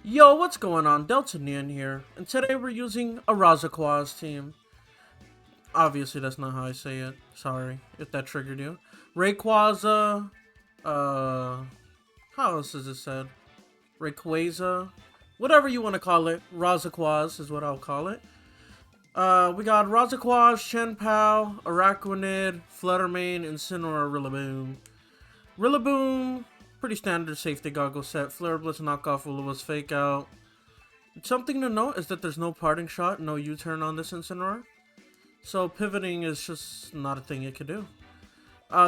Yo, what's going on? DeltaNien here, and today we're using a Rayquaza team. Obviously, that's not how I say it. Sorry if that triggered you. Rayquaza, how else is it said? Rayquaza, whatever you want to call it. Rayquaza is what I'll call it. We got Rayquaza, Shenpao, Araquanid, Fluttermane, Incineroar, Rillaboom. Rillaboom, pretty standard safety goggle set. Flare Blitz knockoff Will-O-Wisp Fake Out. Something to note is that there's no parting shot, no U-turn on this Incineroar. So pivoting is just not a thing it could do.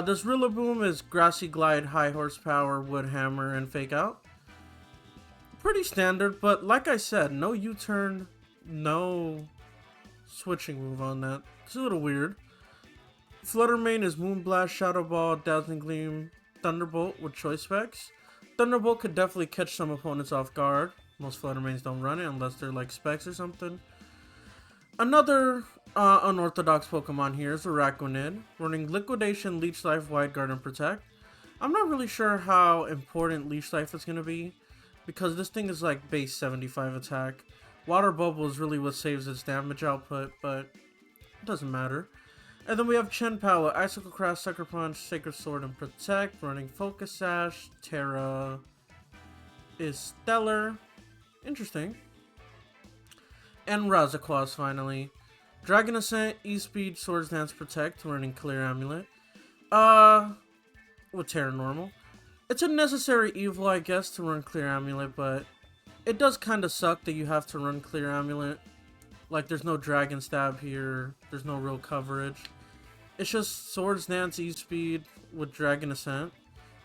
This Rillaboom is Grassy Glide, High Horsepower, Wood Hammer, and Fake Out. Pretty standard, but like I said, no U-turn, no switching move on that. It's a little weird. Fluttermane is Moonblast, Shadow Ball, Dazzling Gleam, Thunderbolt with choice specs. Thunderbolt could definitely catch some opponents off guard. Most Fluttermanes don't run it unless they're like specs or something. Another unorthodox Pokemon here is Araquanid, running Liquidation, Leech Life, Wide Guard, and Protect. I'm not really sure how important Leech Life is going to be, because this thing is like base 75 attack. Water Bubble is really what saves its damage output, but it doesn't matter. And then we have Shenpao, Icicle Crash, Sucker Punch, Sacred Sword, and Protect, running Focus Sash. Terra is Stellar. Interesting. And Rayquaza finally. Dragon Ascent, E-Speed, Swords Dance, Protect, running Clear Amulet. With Terra Normal. It's a necessary evil, I guess, to run Clear Amulet, but it does kind of suck that you have to run Clear Amulet. Like, there's no Dragon Stab here. There's no real coverage. It's just Swords Dance, E-Speed with Dragon Ascent,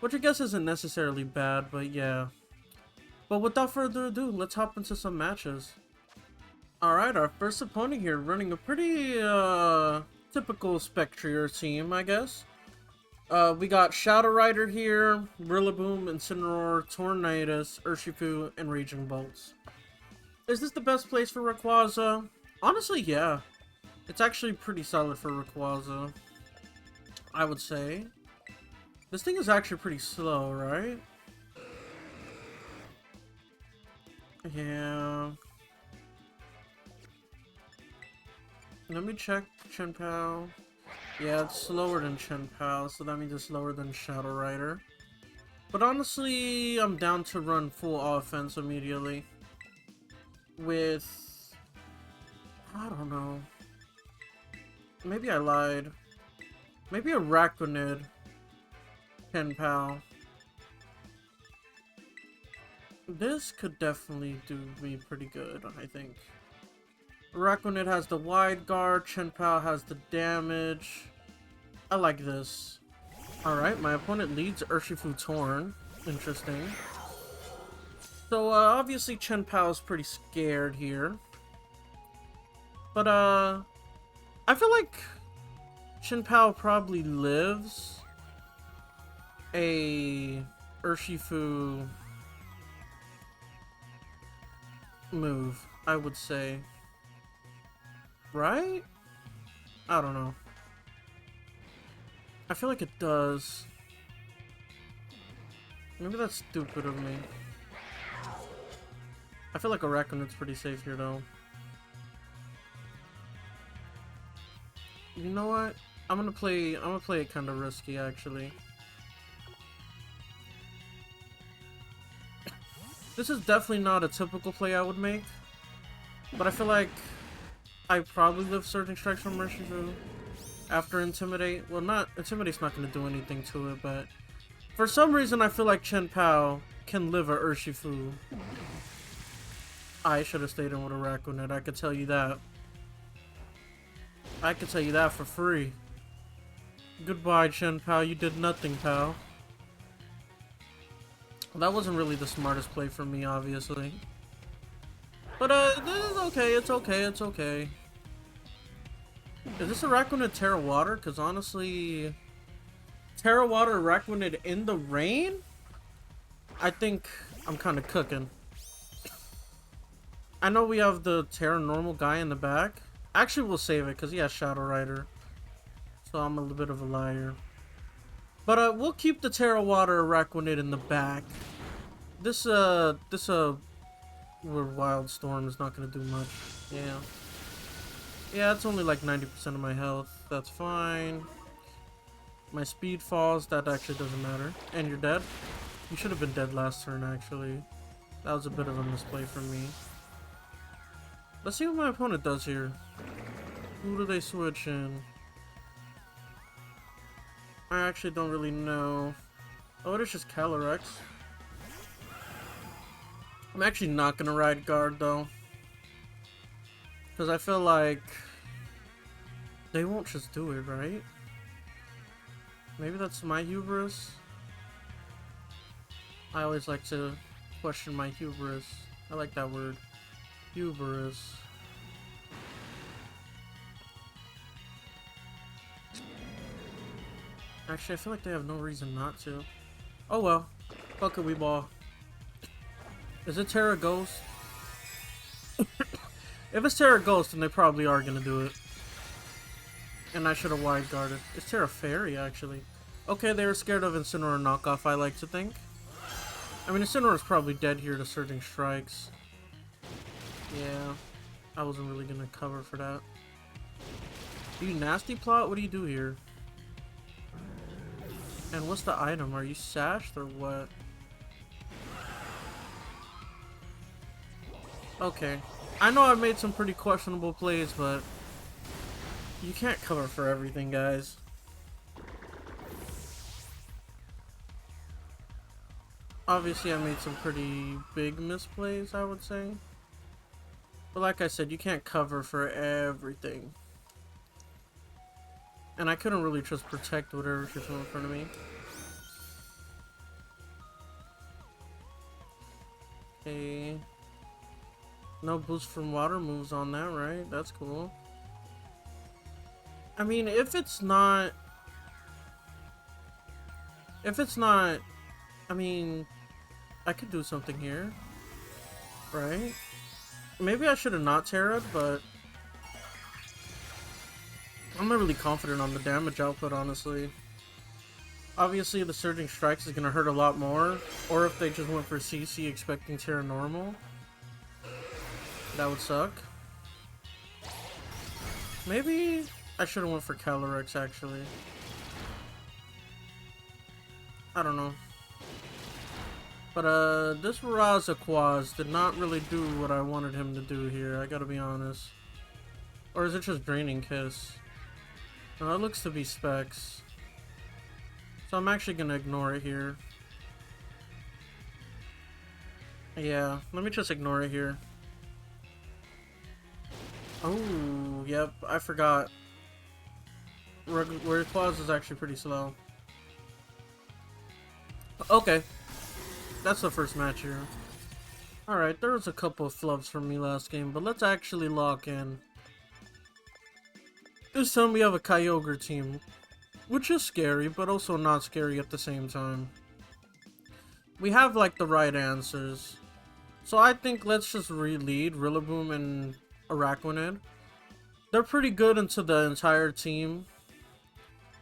which I guess isn't necessarily bad, but yeah. But without further ado, let's hop into some matches. Alright, our first opponent here running a pretty typical Spectrier team, I guess. We got Shadow Rider here, Rillaboom, Incineroar, Tornadus, Urshifu, and Raging Bolts. Is this the best place for Rayquaza? Honestly, yeah. It's actually pretty solid for Rayquaza, I would say. This thing is actually pretty slow, right? Yeah. Let me check Shenpao. Yeah, it's slower than Shenpao, so that means it's slower than Shadow Rider. But honestly, I'm down to run full offense immediately. With... I don't know. Maybe I lied. Maybe a Araquanid. Shenpao. This could definitely do me pretty good, I think. Araquanid has the wide guard, Shenpao has the damage. I like this. Alright, my opponent leads Urshifu Torn. Interesting. So, obviously Shenpao is pretty scared here. But, I feel like Shenpao probably lives a Urshifu move, I would say. Right? I don't know. I feel like it does. Maybe that's stupid of me. I feel like Araquanid's pretty safe here though. You know what? I'm gonna play it kinda risky actually. This is definitely not a typical play I would make. But I feel like I probably live Surging Strikes from Urshifu after Intimidate. Well, Intimidate's not going to do anything to it, but for some reason I feel like Shenpao can live a Urshifu. I should have stayed in with a Araquanid, I could tell you that. I could tell you that for free. Goodbye, Shenpao, you did nothing, pal. That wasn't really the smartest play for me, obviously. But, this is okay, it's okay, it's okay. Is this Araquanid Terra Water? Because honestly, Terra Water Araquanid in the rain? I think I'm kind of cooking. I know we have the Terra Normal guy in the back. Actually, we'll save it because he has Shadow Rider. So I'm a little bit of a liar. But we'll keep the Terra Water Araquanid in the back. This where Wildstorm is not gonna do much. Yeah. Yeah, it's only like 90% of my health. That's fine. My speed falls. That actually doesn't matter. And you're dead? You should have been dead last turn, actually. That was a bit of a misplay from me. Let's see what my opponent does here. Who do they switch in? I actually don't really know. Oh, it is just Calyrex. I'm actually not gonna ride guard though. Because I feel like they won't just do it, right? Maybe that's my hubris. I always like to question my hubris. I like that word. Hubris. Actually, I feel like they have no reason not to. Oh well. Fuck it, we ball. Is it Terra Ghost? If it's Terra Ghost, then they probably are gonna do it. And I should have wide guarded. It's Terra Fairy, actually. Okay, they were scared of Incineroar knockoff, I like to think. I mean, Incineroar is probably dead here to Surging Strikes. Yeah. I wasn't really gonna cover for that. Do you nasty plot? What do you do here? And what's the item? Are you sashed or what? Okay. I know I've made some pretty questionable plays, but you can't cover for everything, guys. Obviously, I made some pretty big misplays, I would say. But like I said, you can't cover for everything. And I couldn't really just protect whatever she's in front of me. Okay. No boost from water moves on that, right? That's cool. I mean, if it's not... I mean, I could do something here. Right? Maybe I should have not Terra'd, but... I'm not really confident on the damage output, honestly. Obviously, the Surging Strikes is going to hurt a lot more. Or if they just went for CC expecting Terra normal. That would suck. Maybe I should have went for Calyrex, actually. I don't know. But, this Rayquaza did not really do what I wanted him to do here, I gotta be honest. Or is it just Draining Kiss? No, it looks to be Specs. So I'm actually gonna ignore it here. Yeah, let me just ignore it here. Oh, yep, I forgot. Rayquaza is actually pretty slow. Okay. That's the first match here. Alright, there was a couple of flubs from me last game, but let's actually lock in. This time we have a Kyogre team, which is scary, but also not scary at the same time. We have, like, the right answers. So I think let's just re-lead Rillaboom and Araquanid. They're pretty good into the entire team.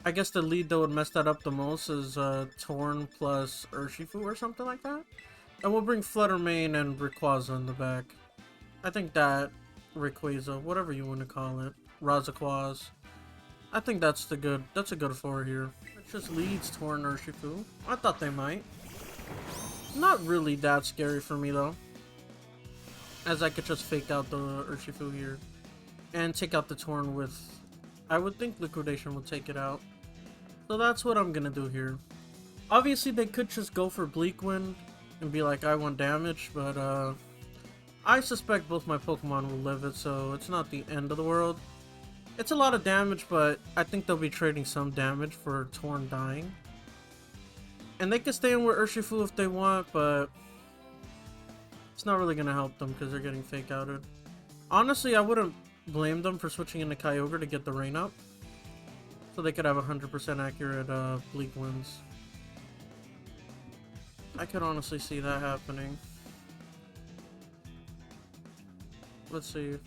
I guess the lead that would mess that up the most is Torn plus Urshifu or something like that. And we'll bring Fluttermane and Rayquaza in the back. I think that, Rayquaza, whatever you want to call it, Rayquaza. I think that's a good 4 here. It just leads Torn Urshifu. I thought they might. Not really that scary for me though. As I could just fake out the Urshifu here. And take out the Torn with... I would think Liquidation would take it out. So that's what I'm gonna do here. Obviously they could just go for Bleak Wind and be like, I want damage, but I suspect both my Pokemon will live it, so it's not the end of the world. It's a lot of damage, but I think they'll be trading some damage for Torn dying. And they can stay in with Urshifu if they want, but it's not really gonna help them because they're getting fake outed. Honestly, I wouldn't blame them for switching into Kyogre to get the rain up. So they could have 100% accurate Bleak Winds. I could honestly see that happening. Let's see.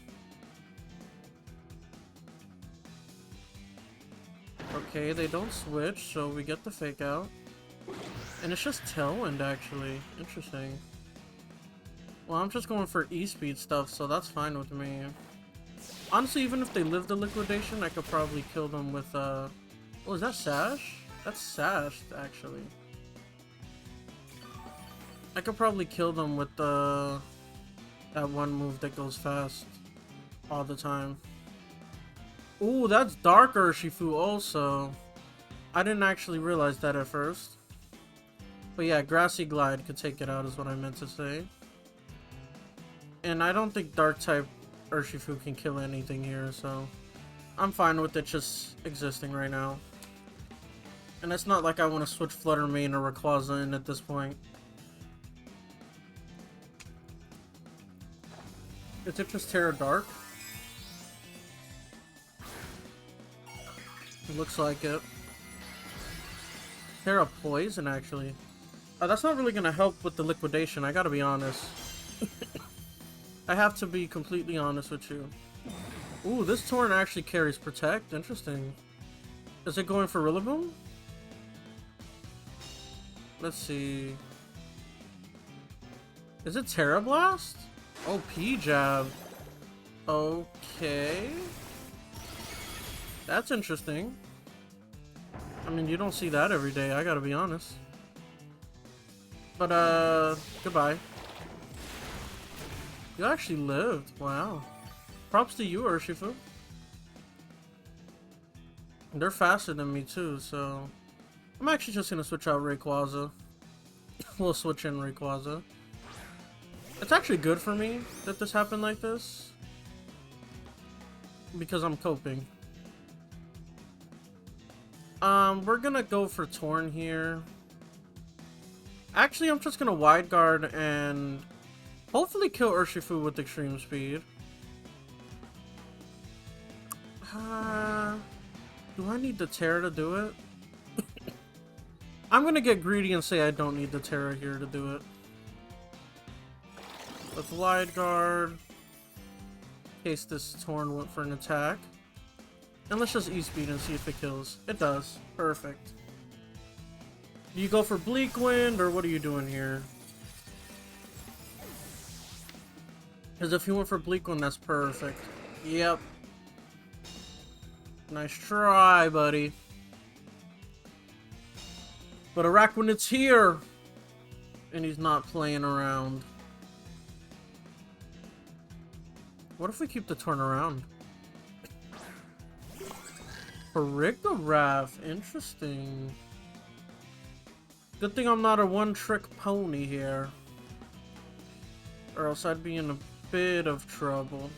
Okay, they don't switch, so we get the fake out. And it's just Tailwind, actually. Interesting. Well, I'm just going for E-speed stuff, so that's fine with me. Honestly, even if they live the liquidation, I could probably kill them with, oh, is that Sash? That's Sash, actually. I could probably kill them with, that one move that goes fast all the time. Ooh, that's Dark Urshifu also. I didn't actually realize that at first. But yeah, Grassy Glide could take it out is what I meant to say. And I don't think Dark type Urshifu can kill anything here, so I'm fine with it just existing right now. And it's not like I want to switch Flutter Mane or Rayquaza in at this point. Is it just Terra Dark? It looks like it. Terra Poison, actually. That's not really gonna help with the liquidation, I gotta be honest. I have to be completely honest with you. Ooh, this Torn actually carries Protect. Interesting. Is it going for Rillaboom? Let's see. Is it Terra Blast? Oh, P-Jab. Okay. That's interesting. I mean, you don't see that every day, I gotta be honest. But, goodbye. You actually lived. Wow. Props to you, Urshifu. They're faster than me, too, so... I'm actually just gonna switch out Rayquaza. We'll switch in Rayquaza. It's actually good for me that this happened like this. Because I'm coping. We're gonna go for Torn here. Actually, I'm just gonna Wide Guard and hopefully kill Urshifu with Extreme Speed. Do I need the Terra to do it? I'm gonna get greedy and say I don't need the Terra here to do it. Let's Wide Guard. In case this Torn went for an attack. And let's just E-Speed and see if it kills. It does. Perfect. Do you go for Bleak Wind, or what are you doing here? Because if you went for Bleak Wind, that's perfect. Yep. Nice try, buddy. But Araquanid's here! And he's not playing around. What if we keep the Torn around? Farigiraf, interesting. Good thing I'm not a one-trick pony here. Or else I'd be in a bit of trouble.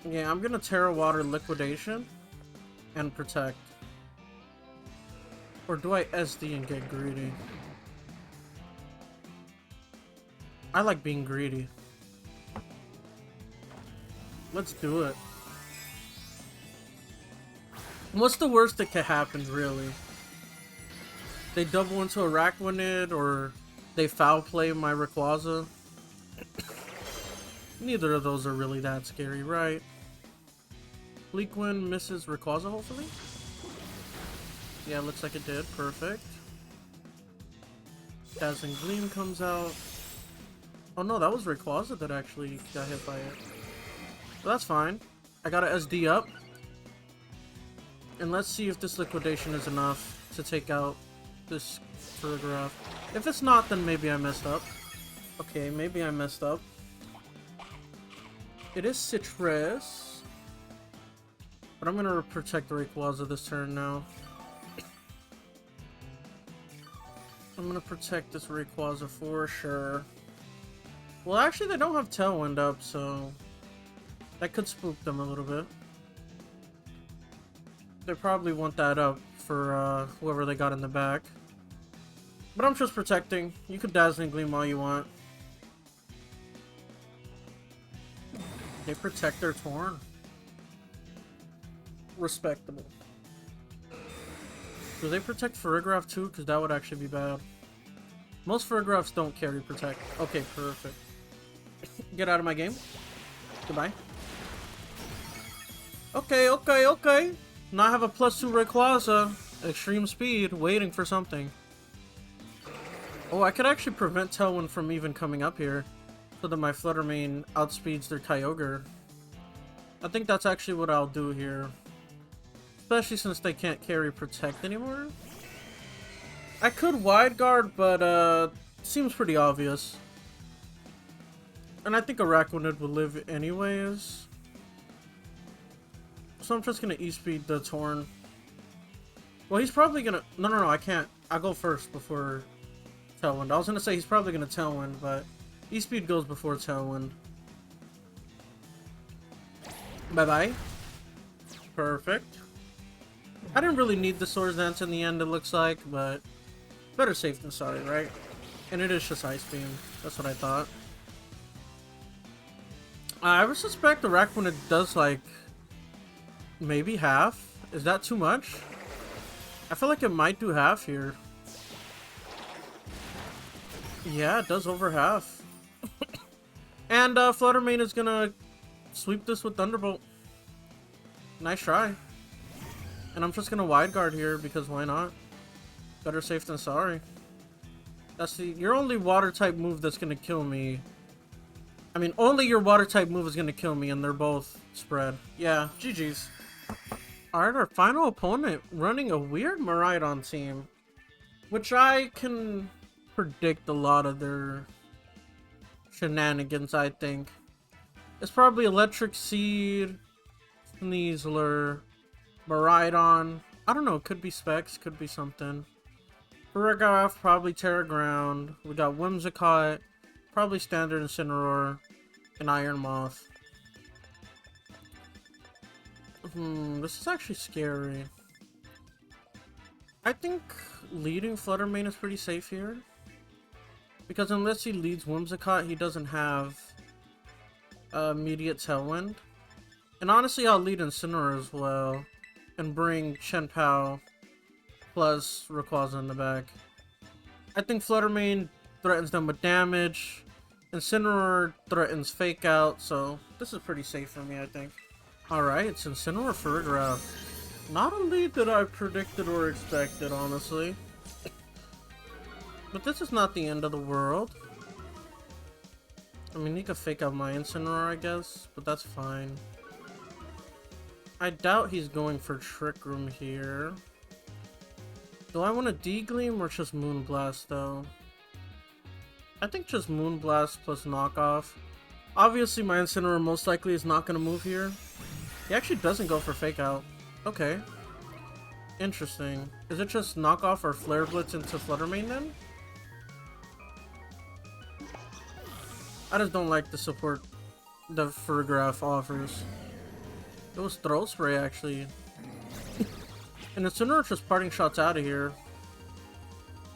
Yeah, I'm gonna Terra Water Liquidation and Protect. Or do I SD and get greedy? I like being greedy. Let's do it. What's the worst that could happen, really? They double into Araquanid, or they foul play my Rayquaza? Neither of those are really that scary, right? Bleak Wind misses Rayquaza, hopefully? Yeah, looks like it did. Perfect. Dazzling Gleam comes out. Oh no, that was Rayquaza that actually got hit by it. But that's fine. I got a SD up. And let's see if this liquidation is enough to take out this Farigiraf. If it's not, then maybe I messed up. Okay, maybe I messed up. It is Citrus. But I'm gonna protect Rayquaza this turn now. I'm gonna protect this Rayquaza for sure. Well, actually, they don't have Tailwind up, so that could spook them a little bit. They probably want that up for whoever they got in the back. But I'm just protecting. You can Dazzling Gleam all you want. They protect their Torn. Respectable. Do they protect Farigiraf too? Because that would actually be bad. Most Farigirafs don't carry Protect. Okay, perfect. Get out of my game. Goodbye. Okay, okay, okay. Now I have a +2 Rayquaza. Extreme Speed, waiting for something. Oh, I could actually prevent Tailwind from even coming up here, so that my Flutter Mane outspeeds their Kyogre. I think that's actually what I'll do here. Especially since they can't carry Protect anymore. I could Wide Guard, but seems pretty obvious. And I think Araquanid will live anyways. So I'm just gonna E-Speed the Torn. Well, he's probably gonna... No, I can't. I'll go first before Tailwind. I was gonna say he's probably gonna Tailwind, but E-Speed goes before Tailwind. Bye-bye. Perfect. I didn't really need the Swords Dance in the end, it looks like, but better safe than sorry, right? And it is just Ice Beam. That's what I thought. I would suspect the Araquanid does, like, maybe half. Is that too much? I feel like it might do half here. Yeah, it does over half. And Flutter Mane is gonna sweep this with Thunderbolt. Nice try. And I'm just gonna Wide Guard here because why not? Better safe than sorry. That's your only water type move that's gonna kill me. I mean, only your water type move is gonna kill me, and they're both spread. Yeah, GG's. Alright, our final opponent running a weird Miraidon team, which I can predict a lot of their shenanigans, I think. It's probably Electric Seed, Sneasler, Miraidon. I don't know, could be Specs, could be something. Farigiraf, probably Terra Ground. We got Whimsicott, probably Standard Incineroar, and Iron Moth. This is actually scary. I think leading Flutter Mane is pretty safe here. Because unless he leads Whimsicott, he doesn't have immediate Tailwind. And honestly, I'll lead Incineroar as well. And bring Chien-Pao plus Rayquaza in the back. I think Flutter Mane threatens them with damage. Incineroar threatens Fake Out, so this is pretty safe for me, I think. Alright, it's Incineroar Farigiraf. Not a lead that I predicted or expected, honestly. But this is not the end of the world. I mean, he could Fake Out my Incineroar, I guess, but that's fine. I doubt he's going for Trick Room here. Do I want to D-Gleam or just Moonblast, though? I think just Moonblast plus Knockoff. Obviously, my Incineroar most likely is not going to move here. He actually doesn't go for Fake Out. Okay. Interesting. Is it just Knockoff or Flare Blitz into Flutter Mane, then? I just don't like the support the Farigiraf offers. It was Throat Spray, actually. And Incineroar just parting shots out of here.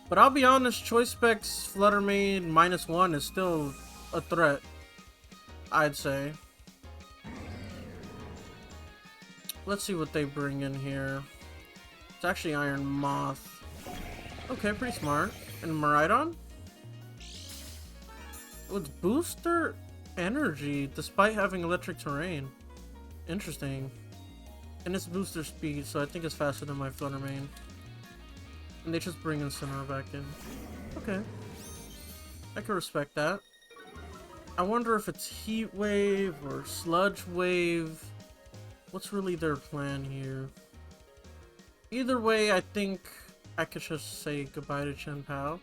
But I'll be honest, Choice Specs Flutter Mane -1 is still a threat, I'd say. Let's see what they bring in here. It's actually Iron Moth. Okay, pretty smart. And Miraidon? Oh, it's Booster Energy despite having Electric Terrain. Interesting. And it's Booster Speed, so I think it's faster than my Flutter Mane. And they just bring Incineroar back in. Okay. I can respect that. I wonder if it's Heat Wave or Sludge Wave. What's really their plan here? Either way, I think I could just say goodbye to Chien-Pao.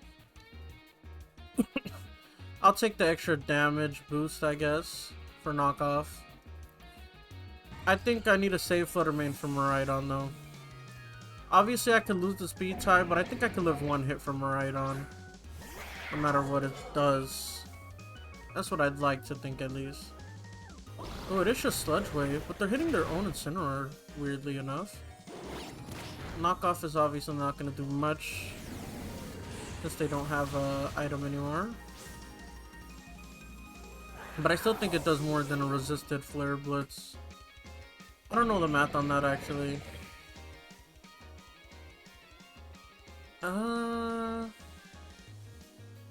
I'll take the extra damage boost, I guess, for knockoff. I think I need a save Flutter Mane from Miraidon, though. Obviously, I could lose the speed tie, but I think I could live one hit from Miraidon. No matter what it does. That's what I'd like to think, at least. Oh, it is just Sludge Wave, but they're hitting their own Incineroar, weirdly enough. Knockoff is obviously not going to do much, since they don't have an item anymore. But I still think it does more than a resisted Flare Blitz. I don't know the math on that, actually.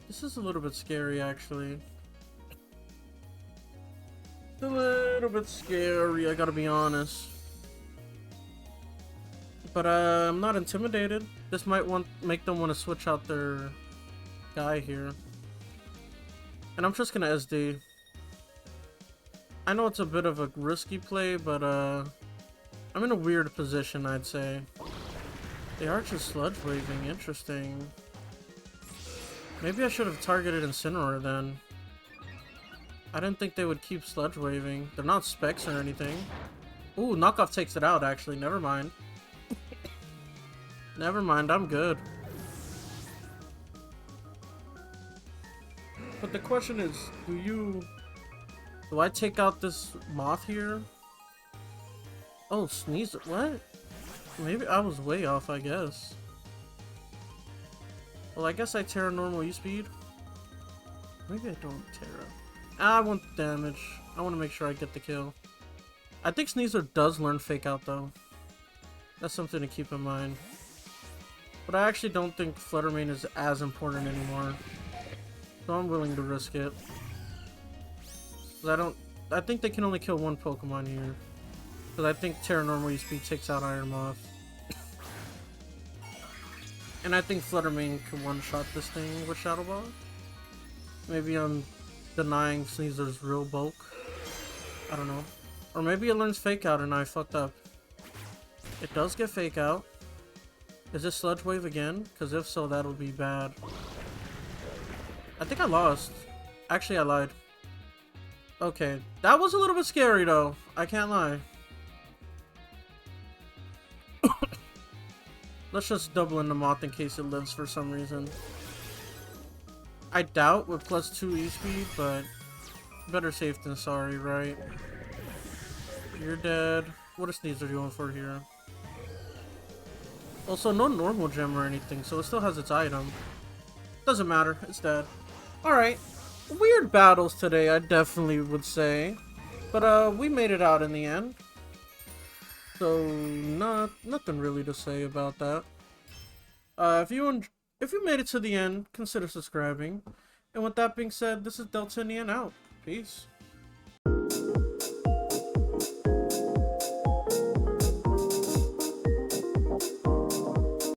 This is a little bit scary, actually. A little bit scary, I gotta be honest. But I'm not intimidated. This might make them want to switch out their guy here. And I'm just gonna SD. I know it's a bit of a risky play, but I'm in a weird position, I'd say. They are just sludge waving, interesting. Maybe I should have targeted Incineroar then. I didn't think they would keep sludge waving. They're not specs or anything. Ooh, knockoff takes it out actually, never mind. Never mind, I'm good. But the question is, do I take out this moth here? Oh, sneeze, what? Maybe I was way off, I guess. Well, I guess I Terra normal E-speed. Maybe I don't Terra. I want damage. I want to make sure I get the kill. I think Sneasler does learn Fake Out though. That's something to keep in mind. But I actually don't think Fluttermane is as important anymore. So I'm willing to risk it. I think they can only kill one Pokemon here. Because I think Terra Normal E-speed takes out Iron Moth. And I think Fluttermane can one-shot this thing with Shadow Ball. Maybe I'm denying Sneaser's real bulk. I don't know. Or maybe it learns Fake Out and I fucked up. It does get Fake Out. Is this Sludge Wave again? Because if so, that'll be bad. I think I lost. Actually, I lied. Okay, that was a little bit scary though. I can't lie. Let's just double in the Moth in case it lives for some reason. I doubt with +2 E-speed, but better safe than sorry, right? You're dead. What is Sneasler going for here? Also, no normal gem or anything, so it still has its item. Doesn't matter, it's dead. Alright. Weird battles today, I definitely would say. But we made it out in the end. So nothing really to say about that. If you made it to the end, consider subscribing. And with that being said, this is DeltaNien out. Peace.